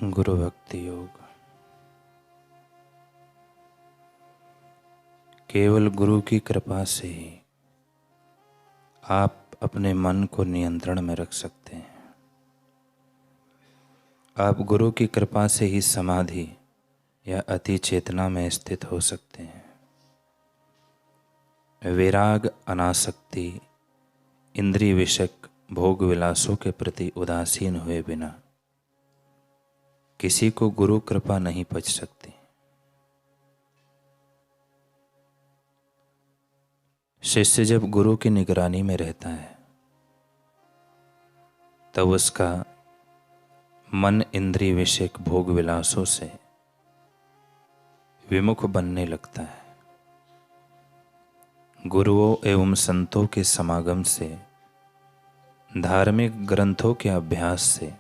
गुरु भक्ति योग। केवल गुरु की कृपा से ही आप अपने मन को नियंत्रण में रख सकते हैं। आप गुरु की कृपा से ही समाधि या अति चेतना में स्थित हो सकते हैं। वैराग, अनासक्ति, इंद्रिय विषयक भोग विलासों के प्रति उदासीन हुए बिना किसी को गुरु कृपा नहीं पच सकती। शिष्य जब गुरु की निगरानी में रहता है तब उसका मन इंद्रिय विषयक भोग विलासों से विमुख बनने लगता है। गुरुओं एवं संतों के समागम से, धार्मिक ग्रंथों के अभ्यास से,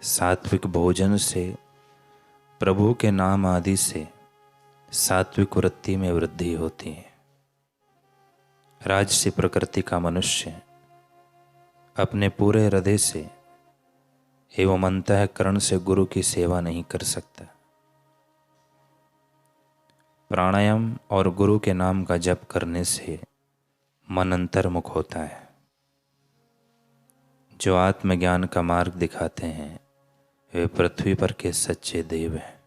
सात्विक भोजन से, प्रभु के नाम आदि से सात्विक वृत्ति में वृद्धि होती है। राजसी प्रकृति का मनुष्य अपने पूरे हृदय से एवं अंतःकरण से गुरु की सेवा नहीं कर सकता। प्राणायाम और गुरु के नाम का जप करने से मन अंतर्मुख होता है। जो आत्मज्ञान का मार्ग दिखाते हैं वे पृथ्वी पर के सच्चे देव हैं।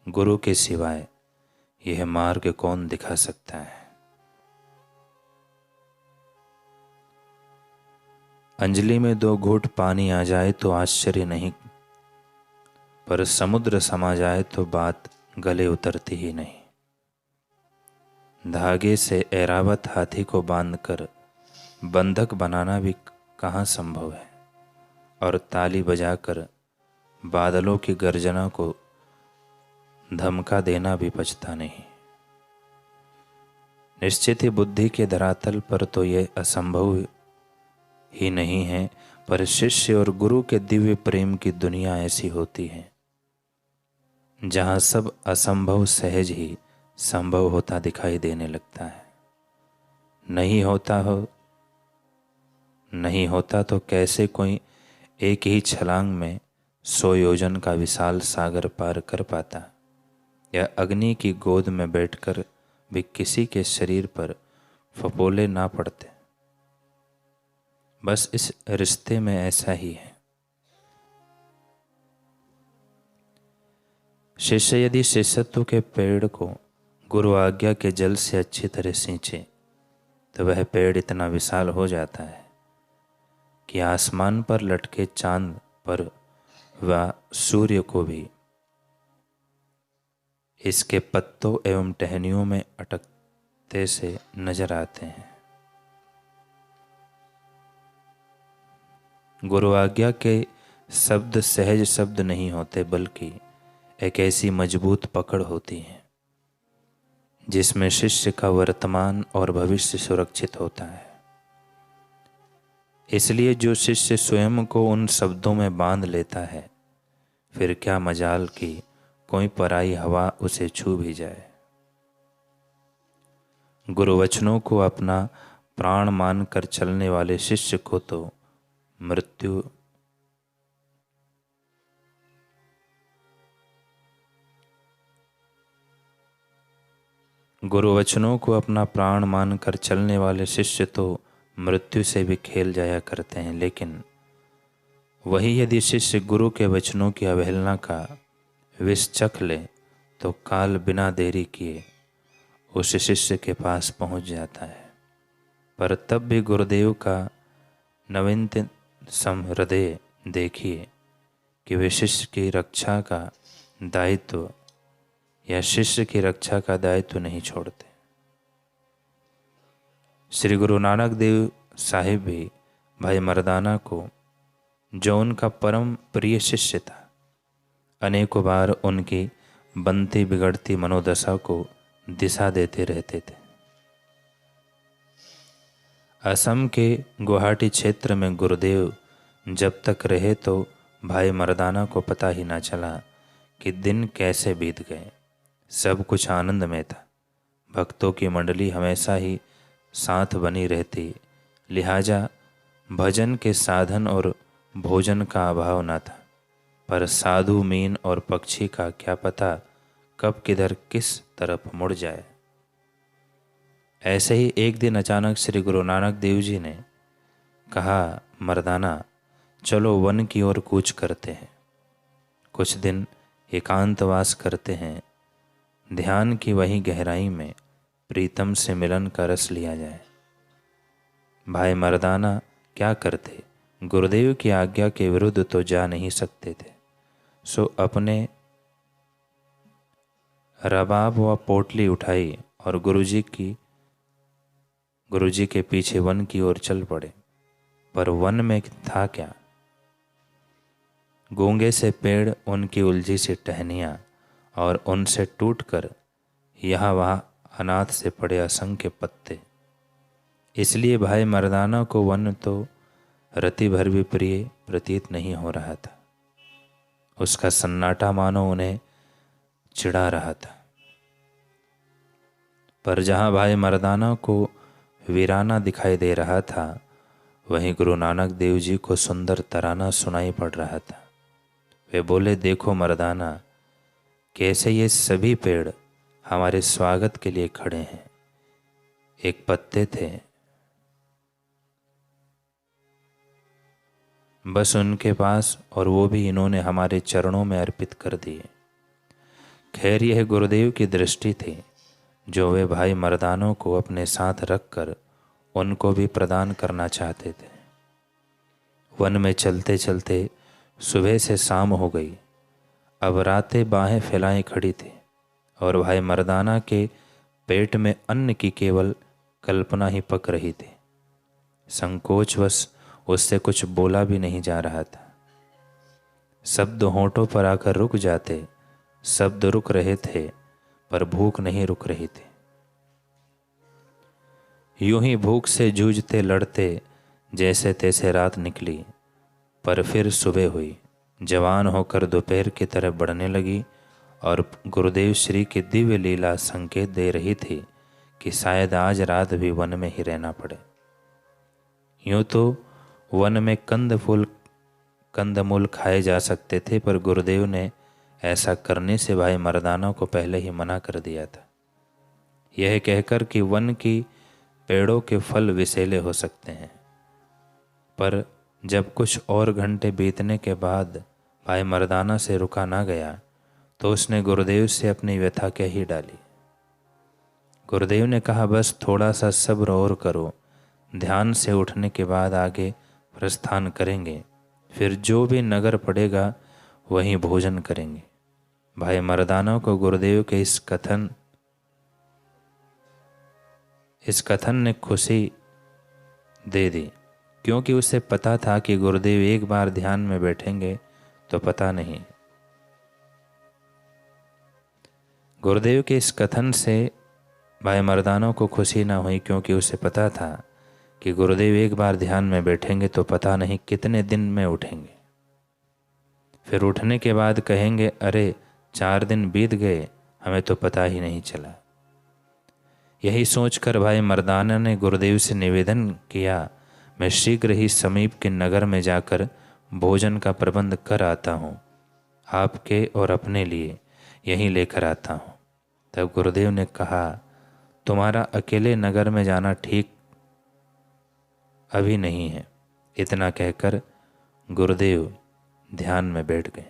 गुरु के सिवाय यह मार्ग कौन दिखा सकता है। अंजलि में 2 घूंट पानी आ जाए तो आश्चर्य नहीं, पर समुद्र समा जाए तो बात गले उतरती ही नहीं। धागे से ऐरावत हाथी को बांधकर बंधक बनाना भी कहाँ संभव है, और ताली बजाकर बादलों की गर्जना को धमका देना भी पचता नहीं। निश्चित ही बुद्धि के धरातल पर तो यह असंभव ही नहीं है, पर शिष्य और गुरु के दिव्य प्रेम की दुनिया ऐसी होती है जहाँ सब असंभव सहज ही संभव होता दिखाई देने लगता है। नहीं होता तो कैसे कोई एक ही छलांग में 100 योजन का विशाल सागर पार कर पाता, या अग्नि की गोद में बैठकर भी किसी के शरीर पर फपोले ना पड़ते। बस इस रिश्ते में ऐसा ही है। शिष्य यदि शिष्यत्व के पेड़ को गुरु आज्ञा के जल से अच्छी तरह सींचे तो वह पेड़ इतना विशाल हो जाता है कि आसमान पर लटके चांद पर व सूर्य को भी इसके पत्तों एवं टहनियों में अटकते से नजर आते हैं। गुरु आज्ञा के शब्द सहज शब्द नहीं होते, बल्कि एक ऐसी मजबूत पकड़ होती है जिसमें शिष्य का वर्तमान और भविष्य सुरक्षित होता है। इसलिए जो शिष्य स्वयं को उन शब्दों में बांध लेता है, फिर क्या मजाल कि कोई पराई हवा उसे छू भी जाए। गुरु वचनों को अपना प्राण मानकर चलने वाले शिष्य को तो मृत्यु गुरु वचनों को अपना प्राण मानकर चलने वाले शिष्य तो मृत्यु से भी खेल जाया करते हैं, लेकिन वही यदि शिष्य गुरु के वचनों की अवहेलना का विष चख ले तो काल बिना देरी किए उस शिष्य के पास पहुंच जाता है। पर तब भी गुरुदेव का नवीनतम हृदय देखिए कि वे शिष्य की रक्षा का दायित्व या शिष्य की रक्षा का दायित्व नहीं छोड़ते। श्री गुरु नानक देव साहिब भी भाई मर्दाना को, जो उनका परम प्रिय शिष्य था, अनेकों बार उनकी बनती बिगड़ती मनोदशा को दिशा देते रहते थे। असम के गुवाहाटी क्षेत्र में गुरुदेव जब तक रहे तो भाई मर्दाना को पता ही ना चला कि दिन कैसे बीत गए। सब कुछ आनंद में था। भक्तों की मंडली हमेशा ही साथ बनी रहती, लिहाजा भजन के साधन और भोजन का अभाव न था। पर साधु, मीन और पक्षी का क्या पता कब किधर किस तरफ मुड़ जाए। ऐसे ही एक दिन अचानक श्री गुरु नानक देव जी ने कहा, मर्दाना चलो वन की ओर कूच करते हैं, कुछ दिन एकांतवास करते हैं, ध्यान की वही गहराई में प्रीतम से मिलन का रस लिया जाए। भाई मर्दाना क्या करते, गुरुदेव की आज्ञा के विरुद्ध तो जा नहीं सकते थे, सो अपने रबाब व पोटली उठाई और गुरुजी के पीछे वन की ओर चल पड़े। पर वन में था क्या, गूंगे से पेड़, उनकी उलझी सी टहनियाँ और उनसे टूटकर यहाँ वहाँ अनाथ से पड़े असंख्य पत्ते। इसलिए भाई मर्दाना को वन तो रति भर भी प्रिय प्रतीत नहीं हो रहा था। उसका सन्नाटा मानो उन्हें चिढ़ा रहा था। पर जहाँ भाई मर्दाना को वीराना दिखाई दे रहा था, वहीं गुरु नानक देव जी को सुंदर तराना सुनाई पड़ रहा था। वे बोले, देखो मर्दाना, कैसे ये सभी पेड़ हमारे स्वागत के लिए खड़े हैं। एक पत्ते थे, बस उनके पास, और वो भी इन्होंने हमारे चरणों में अर्पित कर दिए। खैर यह गुरुदेव की दृष्टि थी, जो वे भाई मर्दानों को अपने साथ रखकर उनको भी प्रदान करना चाहते थे। वन में चलते चलते सुबह से शाम हो गई। अब रातें बाहें फैलाए खड़ी थी और भाई मर्दाना के पेट में अन्न की केवल कल्पना ही पक रही थी। संकोचवश उससे कुछ बोला भी नहीं जा रहा था। शब्द होंठों पर आकर रुक जाते, शब्द रुक रहे थे, पर भूख नहीं रुक रही थी। यूं ही भूख से जूझते लड़ते जैसे तैसे रात निकली, पर फिर सुबह हुई, जवान होकर दोपहर की तरफ बढ़ने लगी और गुरुदेव श्री की दिव्य लीला संकेत दे रही थी कि शायद आज रात भी वन में ही रहना पड़े। यूं तो वन में कंदमूल खाए जा सकते थे, पर गुरुदेव ने ऐसा करने से भाई मर्दाना को पहले ही मना कर दिया था, यह कहकर कि वन की पेड़ों के फल विषैले हो सकते हैं। पर जब कुछ और घंटे बीतने के बाद भाई मर्दाना से रुका ना गया, तो उसने गुरुदेव से अपनी व्यथा कह ही डाली। गुरुदेव ने कहा, बस थोड़ा सा सब्र और करो, ध्यान से उठने के बाद आगे प्रस्थान करेंगे, फिर जो भी नगर पड़ेगा वहीं भोजन करेंगे। भाई मर्दाना को गुरुदेव के इस कथन ने खुशी दे दी, क्योंकि उसे पता था कि गुरुदेव एक बार ध्यान में बैठेंगे तो पता नहीं। गुरुदेव के इस कथन से भाई मर्दाना को खुशी ना हुई, क्योंकि उसे पता था कि गुरुदेव एक बार ध्यान में बैठेंगे तो पता नहीं कितने दिन में उठेंगे। फिर उठने के बाद कहेंगे, अरे 4 दिन बीत गए, हमें तो पता ही नहीं चला। यही सोचकर भाई मर्दाना ने गुरुदेव से निवेदन किया, मैं शीघ्र ही समीप के नगर में जाकर भोजन का प्रबंध कर आता हूँ, आपके और अपने लिए यहीं लेकर आता हूँ। तब गुरुदेव ने कहा, तुम्हारा अकेले नगर में जाना ठीक अभी नहीं है। इतना कहकर गुरुदेव ध्यान में बैठ गए।